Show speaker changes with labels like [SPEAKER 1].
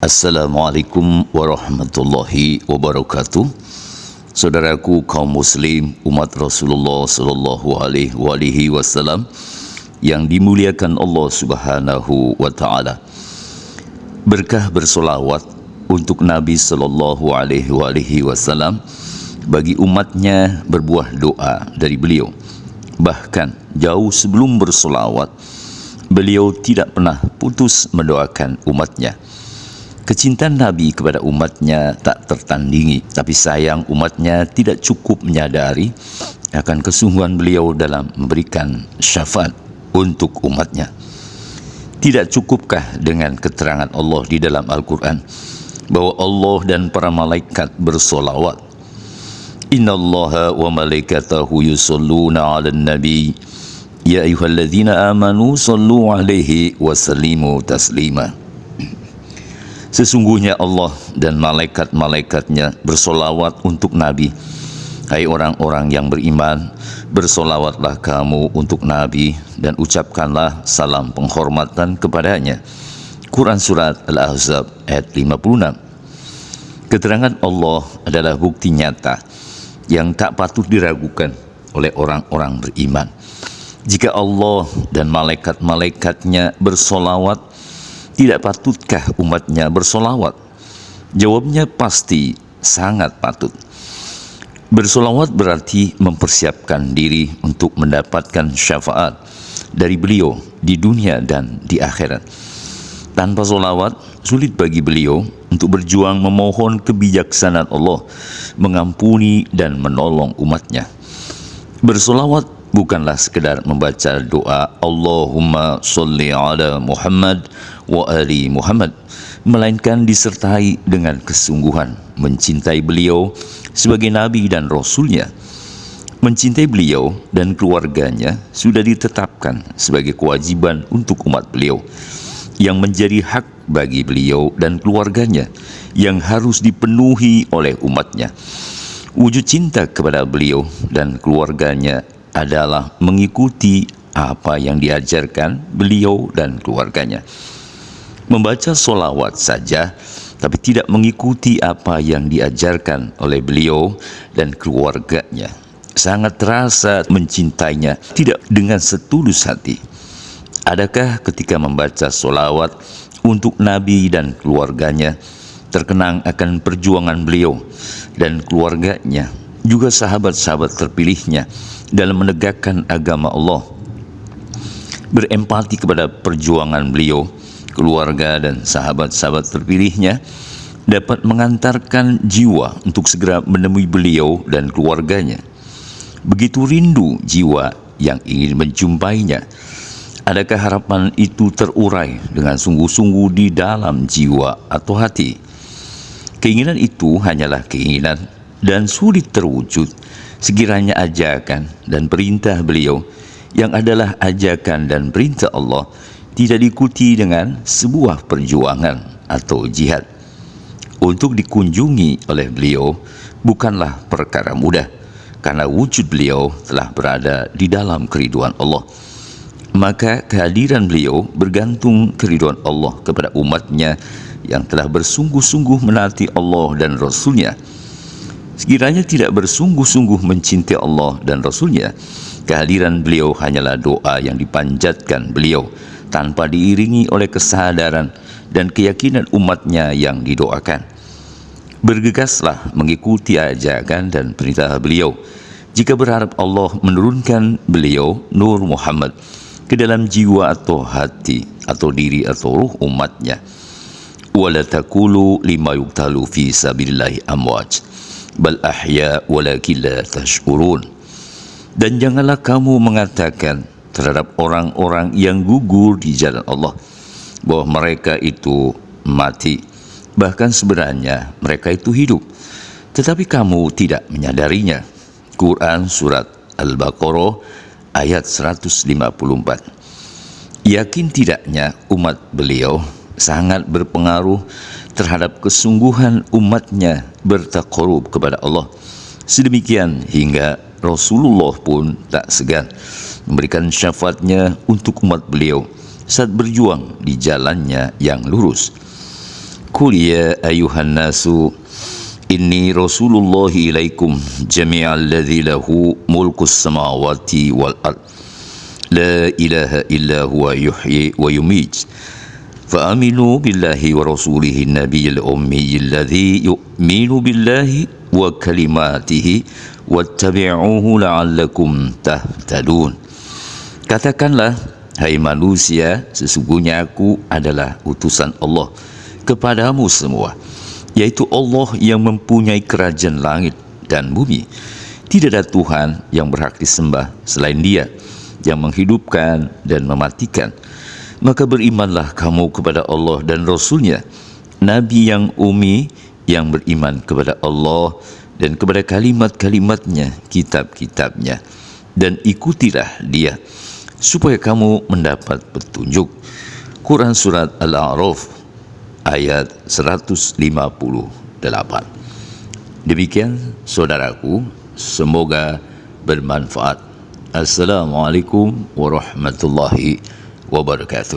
[SPEAKER 1] Assalamualaikum warahmatullahi wabarakatuh. Saudaraku kaum muslim umat Rasulullah sallallahu alaihi wasallam yang dimuliakan Allah Subhanahu wa taala. Berkah bersolawat untuk Nabi sallallahu alaihi wasallam bagi umatnya berbuah doa dari beliau. Bahkan jauh sebelum bersolawat, beliau tidak pernah putus mendoakan umatnya. Kecintaan Nabi kepada umatnya tak tertandingi, tapi sayang umatnya tidak cukup menyadari akan kesungguhan beliau dalam memberikan syafaat untuk umatnya. Tidak cukupkah dengan keterangan Allah di dalam Al-Quran bahwa Allah dan para malaikat bersolawat? Innallaha wa malaikatahu yusalluna 'alan nabi ya ayyuhalladzina amanu sallu 'alaihi wa sallimu taslima. Sesungguhnya Allah dan malaikat-malaikatnya bersolawat untuk Nabi. Hai orang-orang yang beriman, bersolawatlah kamu untuk Nabi dan ucapkanlah salam penghormatan kepadanya. Quran Surat Al-Ahzab ayat 56. Keterangan Allah adalah bukti nyata yang tak patut diragukan oleh orang-orang beriman. Jika Allah dan malaikat-malaikatnya bersolawat, tidak patutkah umatnya bersolawat? Jawabnya pasti sangat patut. Bersolawat berarti mempersiapkan diri untuk mendapatkan syafaat dari beliau di dunia dan di akhirat. Tanpa solawat, sulit bagi beliau untuk berjuang memohon kebijaksanaan Allah, mengampuni dan menolong umatnya. Bersolawat bukanlah sekedar membaca doa Allahumma sholli ala Muhammad wa ali Muhammad, melainkan disertai dengan kesungguhan mencintai beliau sebagai Nabi dan Rasulnya. Mencintai beliau dan keluarganya sudah ditetapkan sebagai kewajiban untuk umat beliau, yang menjadi hak bagi beliau dan keluarganya yang harus dipenuhi oleh umatnya. Wujud cinta kepada beliau dan keluarganya adalah mengikuti apa yang diajarkan beliau dan keluarganya. Membaca solawat saja tapi tidak mengikuti apa yang diajarkan oleh beliau dan keluarganya sangat terasa mencintainya tidak dengan setulus hati. Adakah ketika membaca solawat untuk Nabi dan keluarganya terkenang akan perjuangan beliau dan keluarganya, juga sahabat-sahabat terpilihnya dalam menegakkan agama Allah? Berempati kepada perjuangan beliau, keluarga dan sahabat-sahabat terpilihnya dapat mengantarkan jiwa untuk segera menemui beliau dan keluarganya. Begitu rindu jiwa yang ingin menjumpainya. Adakah harapan itu terurai dengan sungguh-sungguh di dalam jiwa atau hati? Keinginan itu hanyalah keinginan dan sulit terwujud sekiranya ajakan dan perintah beliau, yang adalah ajakan dan perintah Allah, tidak diikuti dengan sebuah perjuangan atau jihad. Untuk dikunjungi oleh beliau bukanlah perkara mudah, karena wujud beliau telah berada di dalam keriduan Allah. Maka kehadiran beliau bergantung keriduan Allah kepada umatnya yang telah bersungguh-sungguh menaati Allah dan Rasulnya. Sekiranya tidak bersungguh-sungguh mencintai Allah dan Rasulnya, kehadiran beliau hanyalah doa yang dipanjatkan beliau tanpa diiringi oleh kesadaran dan keyakinan umatnya yang didoakan. Bergegaslah mengikuti ajakan dan perintah beliau jika berharap Allah menurunkan beliau, Nur Muhammad, ke dalam jiwa atau hati atau diri atau ruh umatnya. Wala taqulu lima yuqtalu fi sabilillahi amwat bal ahya walakin la tash'urun. Dan janganlah kamu mengatakan terhadap orang-orang yang gugur di jalan Allah bahwa mereka itu mati, bahkan sebenarnya mereka itu hidup, tetapi kamu tidak menyadarinya. Quran Surat Al-Baqarah ayat 154. Yakin tidaknya umat beliau sangat berpengaruh terhadap kesungguhan umatnya bertaqarrub kepada Allah. Sedemikian hingga Rasulullah pun tak segan memberikan syafaatnya untuk umat beliau saat berjuang di jalannya yang lurus. Qul ya ayuhan nasu inni rasulullahi ilaikum jami'al ladzi lahu mulkus samawati wal ard la ilaha illa huwa yuhyi wa yumit fa aminu billahi wa rasulihi nabiyil ummi alladzi yu'minu billahi wa kalimatihi wattabi'uhu la'allakum tahtadun. Katakanlah, hai manusia, sesungguhnya aku adalah utusan Allah kepadamu semua, yaitu Allah yang mempunyai kerajaan langit dan bumi. Tidak ada Tuhan yang berhak disembah selain Dia, yang menghidupkan dan mematikan. Maka berimanlah kamu kepada Allah dan Rasul-Nya, Nabi yang ummi, yang beriman kepada Allah dan kepada kalimat-kalimatnya, kitab-kitabnya, dan ikutilah Dia, supaya kamu mendapat petunjuk. Quran Surat Al-A'raf ayat 158. Demikian saudaraku, semoga bermanfaat. Assalamualaikum warahmatullahi wabarakatuh.